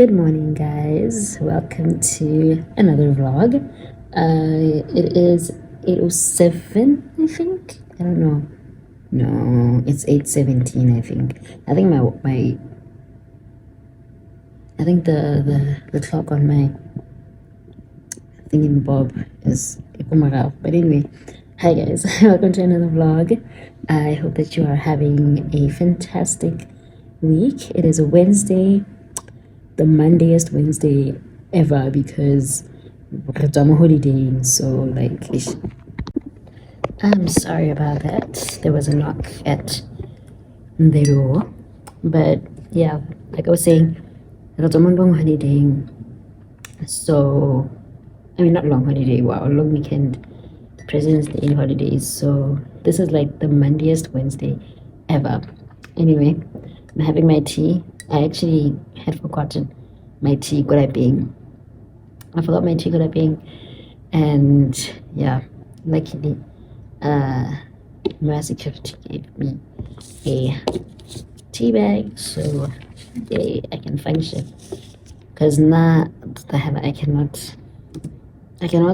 Good morning, guys. Welcome to another vlog. It is 8:07, I think. I don't know. No, it's 8:17, I think. I think I think the clock on my thingy-bob is but anyway, hi guys. Welcome to another vlog. I hope that you are having a fantastic week. It is a Wednesday, the Mondayest Wednesday ever, because I'm on holiday. So like, I'm sorry about that. There was a knock at the door, but yeah, like I was saying, I'm on long holiday. So I mean, not long holiday. Wow, long weekend, President's Day holidays. So this is like the Mondayest Wednesday ever. Anyway, I'm having my tea. I actually had forgotten my tea being. I forgot my tea being, and yeah, luckily, my security gave me a tea bag, so yay, I can function. Cause now I cannot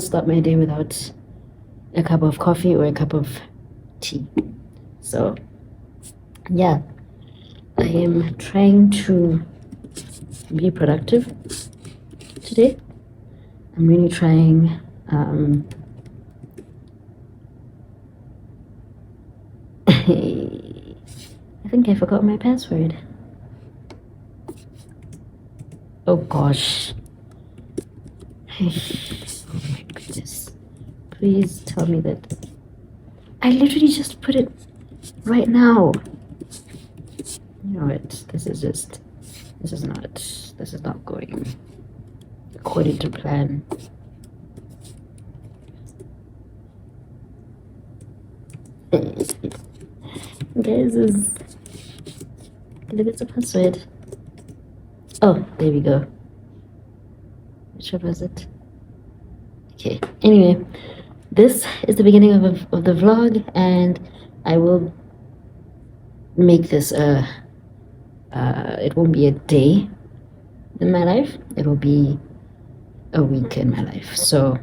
start my day without a cup of coffee or a cup of tea. So yeah, I am trying to be productive today. I'm really trying. I think I forgot my password. Oh gosh. Oh my goodness. Please tell me that. I literally just put it right now. You know what? This is not going according to plan. Guys, look at the password. Oh, there we go. Which one was it? Okay. Anyway, this is the beginning of the vlog, and I will make this it won't be a day in my life. It will be a week in my life. So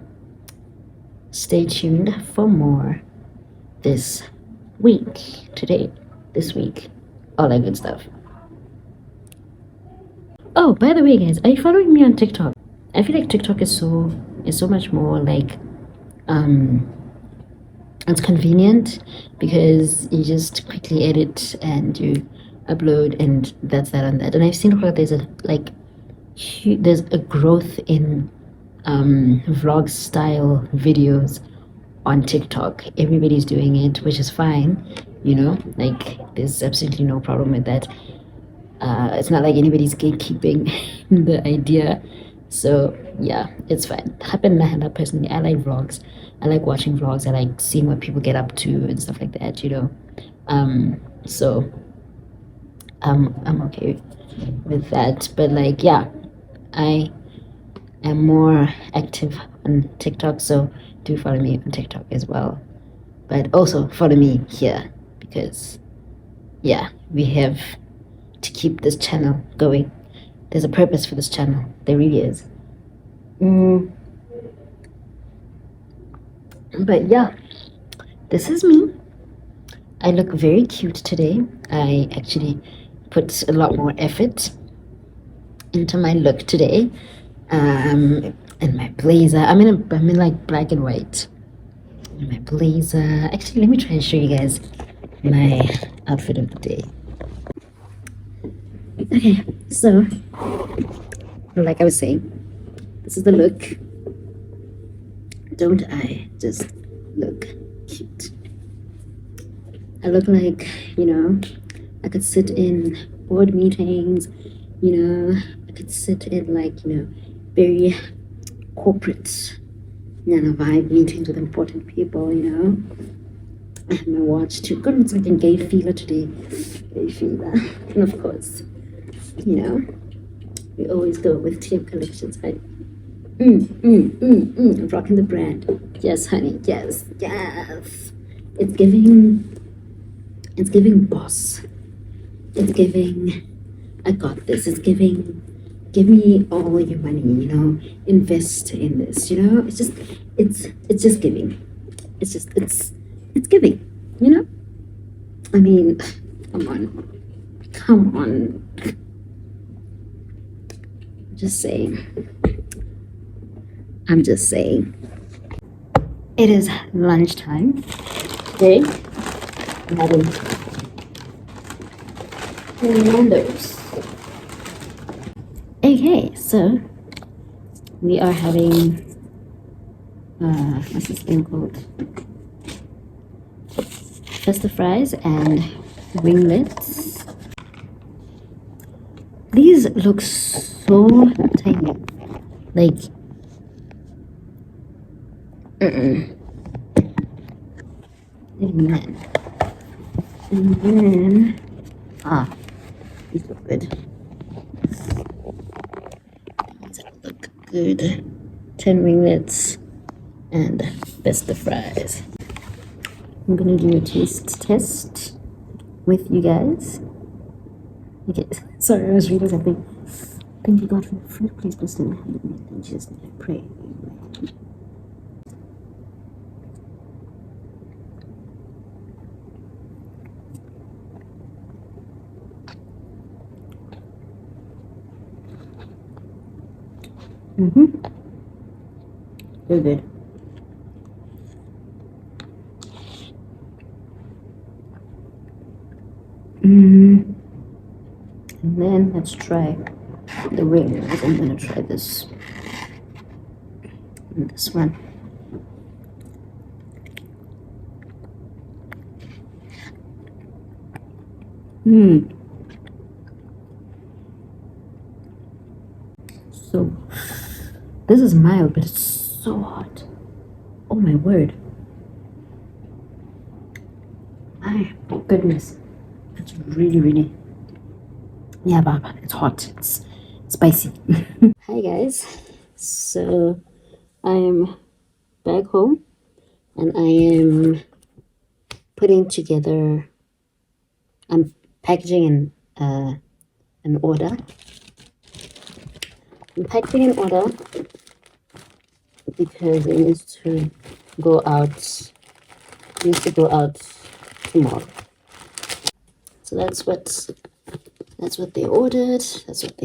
stay tuned for more this week, this week, all that good stuff. Oh, by the way, guys, are you following me on TikTok? I feel like TikTok is so much more like it's convenient because you just quickly edit and you upload, and that's that on that. And I've seen how there's a growth in vlog style videos on TikTok. Everybody's doing it, which is fine, like there's absolutely no problem with that. It's not like anybody's gatekeeping the idea. So yeah, it's fine. Personally, I like vlogs. I like watching vlogs. I like seeing what people get up to and stuff like that, so I'm okay with that. But like, yeah, I am more active on TikTok, so do follow me on TikTok as well. But also follow me here, because yeah, we have to keep this channel going. There's a purpose for this channel. There really is. But yeah, this is me. I look very cute today. I actually put a lot more effort into my look today. And my blazer. I'm in like black and white. And my blazer. Actually, let me try and show you guys my outfit of the day. Okay, so like I was saying, this is the look. Don't I just look cute? I look like, I could sit in board meetings, I could sit in like, very corporate, vibe meetings with important people, I have my watch too. God, it's like a gay feeler today. Gay feeler. And of course, we always go with TM collections, right? Rocking the brand. Yes, honey. Yes. It's giving boss. It's giving I got this. It's giving give me all your money, invest in this, it's just giving. It's giving, I mean, come on. Just saying. I'm just saying. It is lunchtime today. I'm having Nando's. Okay, so we are having what's this thing called? Pasta fries and winglets. These look so tiny, like and then these look good. These look good. 10 winglets and pasta fries. I'm gonna do a taste test with you guys. Okay, sorry, I was reading something. Thank you, God, for the fruit. Please bless them. In Jesus' name, I pray. Very good. And then let's try the wings. I'm gonna try this and this one. So this is mild, but it's so hot. Oh my word. My goodness. It's really, yeah, but it's hot. It's spicy. Hi guys. So I am back home and I am putting together, I'm packaging an order. I'm packaging an order because it needs to go out. Tomorrow. So that's what they ordered. That's what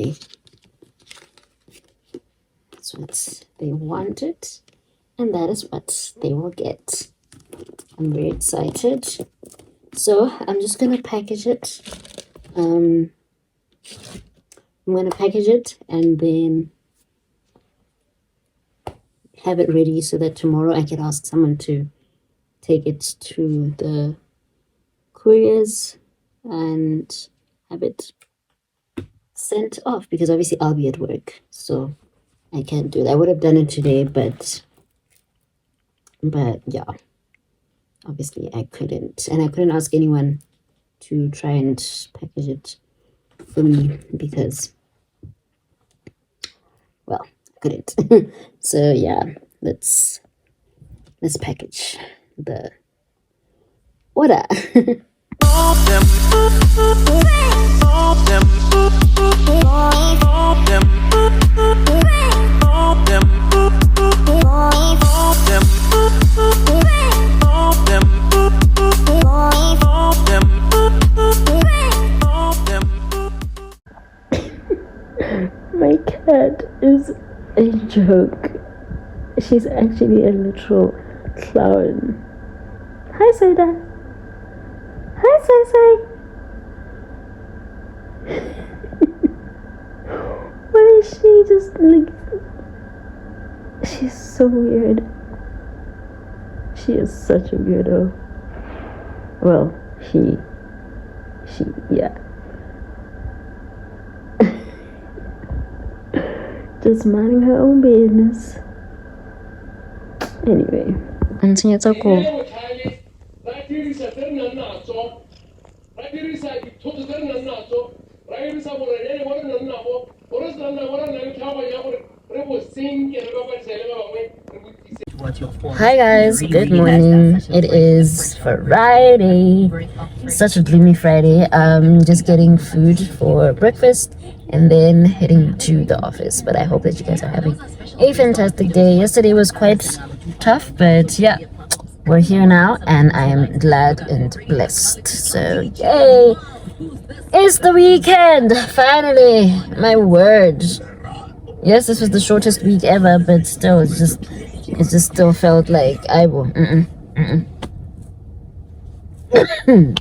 they wanted, and that is what they will get. I'm very excited. So I'm just gonna package it. I'm gonna package it and then have it ready so that tomorrow I can ask someone to take it to the couriers and have it sent off, because obviously I'll be at work, so I can't do that. I would have done it today, but yeah, obviously I couldn't, and I couldn't ask anyone to try and package it for me because, well, I couldn't. So yeah, let's package the order. My cat is a joke. She's actually a literal clown. Hi, Saida. Hi, Sai. Why is she just like... She's so weird. She is such a weirdo. Well, she, yeah. Just minding her own business. Anyway. Anthony, it's okay. Hi guys, good morning. It is Friday. Such a gloomy Friday. Just getting food for breakfast and then heading to the office. But I hope that you guys are having a fantastic day. Yesterday was quite tough, but yeah, we're here now and I am glad and blessed. So yay! It's the weekend! Finally! My word. Yes, this was the shortest week ever, but still, it just still felt like I will.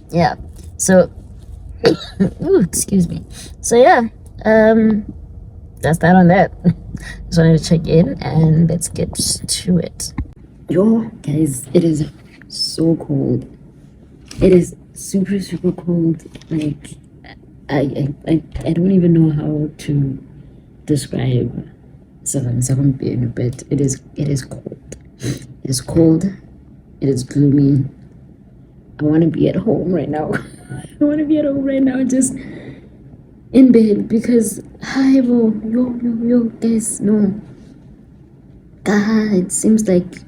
Yeah. So, ooh, excuse me. So yeah, that's that on that. Just wanted to check in and let's get to it. Yo, guys, it is so cold. It is super super cold. Like, I don't even know how to describe something, but it is cold. It is cold. It is gloomy. I want to be at home right now. I want to be at home right now, just in bed because yo guys, no. It seems like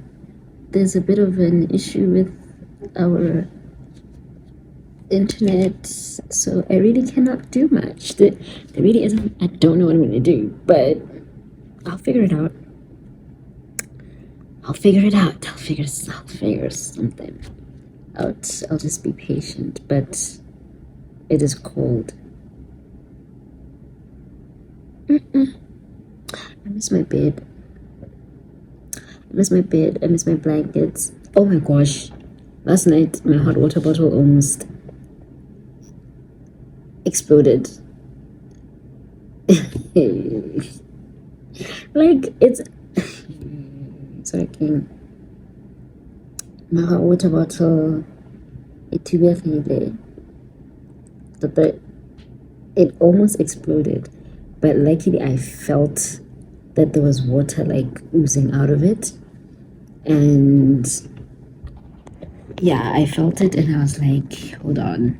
there's a bit of an issue with our internet, so I really cannot do much. There really isn't. I don't know what I'm gonna do, but I'll figure it out. I'll figure it out. I'll figure something out. I'll just be patient, but it is cold. I miss my bed. I miss my bed. I miss my blankets. Oh my gosh. Last night, my hot water bottle almost exploded. Like, it's working. My hot water bottle, it almost exploded, but luckily I felt that there was water like oozing out of it, and yeah, I felt it and I was like, hold on.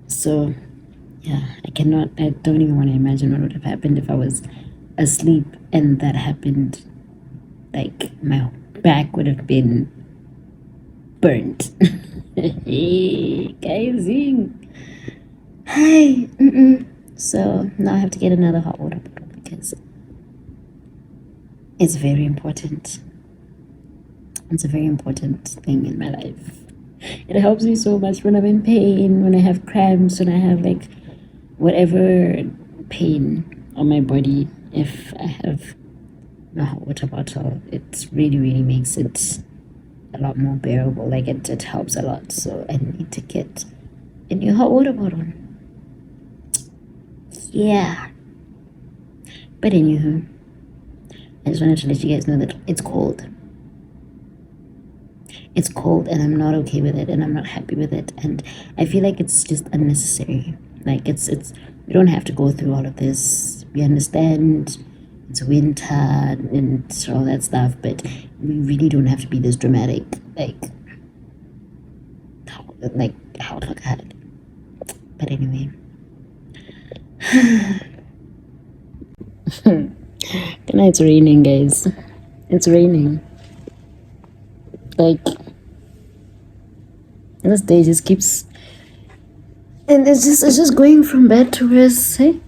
So yeah, I don't even want to imagine what would have happened if I was asleep and that happened. Like, my back would have been burnt. Hey, guys. Hi. So now I have to get another hot water bottle because it's very important. It's a very important thing in my life. It helps me so much when I'm in pain, when I have cramps, when I have like whatever pain on my body. If I have a hot water bottle, it really makes it a lot more bearable. Like, it helps a lot. So I need to get a new hot water bottle. Yeah. But anywho, I just wanted to let you guys know that it's cold. It's cold and I'm not okay with it and I'm not happy with it, and I feel like it's just unnecessary. Like, it's we don't have to go through all of this. We understand it's winter and all that stuff, but we really don't have to be this dramatic. How God. But anyway. Good night. It's raining, guys. It's raining. Like, this day just keeps, and it's just going from bad to worse. Hey,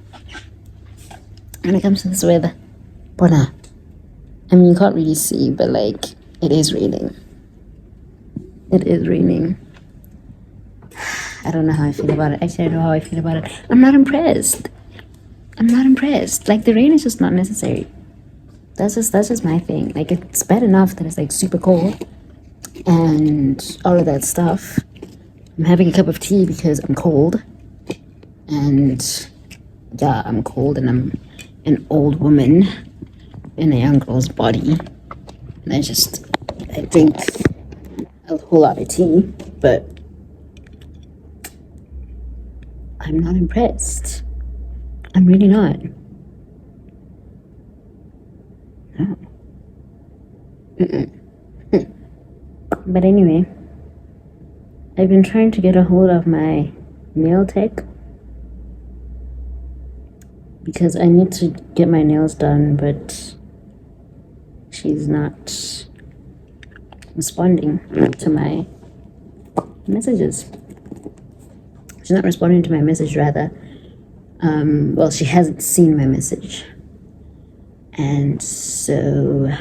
when it comes to this weather, Bona. I mean, you can't really see, but like, it is raining. It is raining. I don't know how I feel about it. Actually, I know how I feel about it. I'm not impressed. Like, the rain is just not necessary. That's just my thing. Like, it's bad enough that it's like super cold and all of that stuff. I'm having a cup of tea because I'm cold. And yeah, I'm cold and I'm an old woman in a young girl's body. And I drink a whole lot of tea, but I'm not impressed. I'm really not. No. But anyway, I've been trying to get a hold of my nail tech because I need to get my nails done, but she's not responding to my messages. She's not responding to my message, rather. Well, she hasn't seen my message. And so,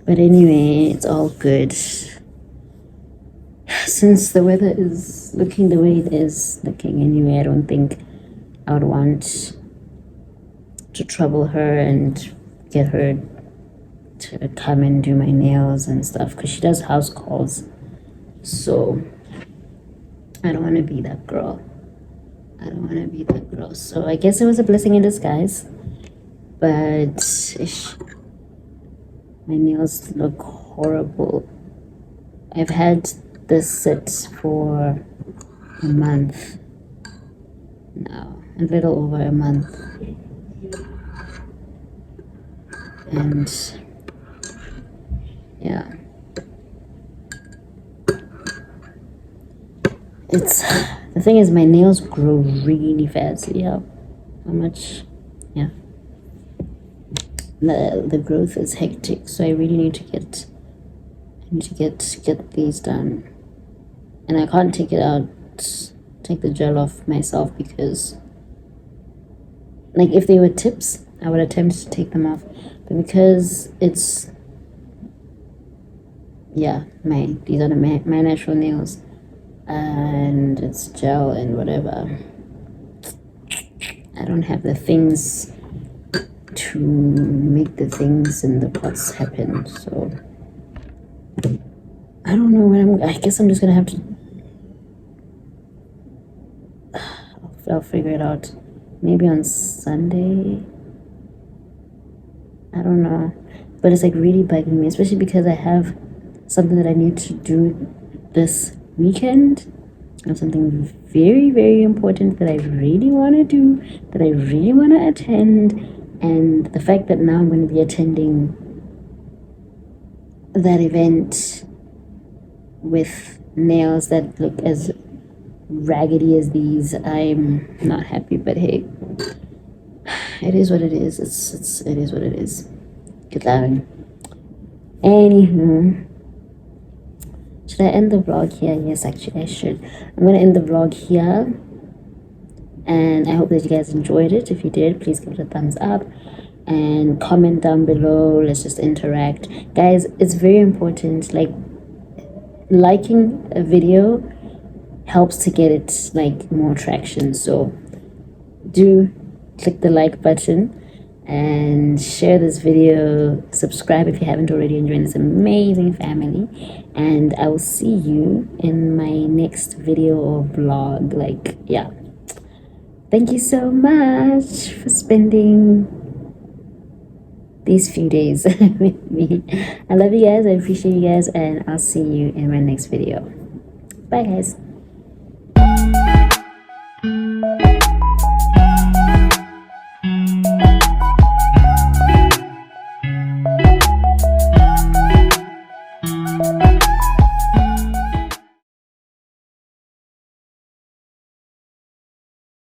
but anyway, it's all good. Since the weather is looking the way it is looking anyway, I don't think I would want to trouble her and get her to come and do my nails and stuff, because she does house calls. So I don't want to be that girl. So I guess it was a blessing in disguise. But my nails look horrible. I've had this sit for a month now, a little over a month. And yeah, it's, the thing is, my nails grow really fast. Yeah, how much? Yeah, the growth is hectic, so I really need to get these done. And I can't take the gel off myself, because like if they were tips, I would attempt to take them off, but because it's, yeah, these are my natural nails, and it's gel and whatever, I don't have the things to make the things in the pots happen. So I don't know when I guess I'm just gonna have to, I'll figure it out, maybe on Sunday. I don't know, but it's like really bugging me, especially because I have something that I need to do this weekend. I have something very, very important that I really want to do, that I really want to attend. And the fact that now I'm going to be attending that event with nails that look as raggedy as these, I'm not happy. But hey, it is what it is. It is what it is. Good luck. Anywho, should I end the vlog here? Yes, actually I should. I'm gonna end the vlog here, and I hope that you guys enjoyed it. If you did, please give it a thumbs up and comment down below. Let's just interact, guys. It's very important. Like, liking a video helps to get it like more traction, so do click the like button and share this video. Subscribe if you haven't already, and join this amazing family. And I will see you in my next video or vlog. Like, yeah, thank you so much for spending these few days with me. I love you guys, I appreciate you guys, and I'll see you in my next video. Bye guys. Thank you.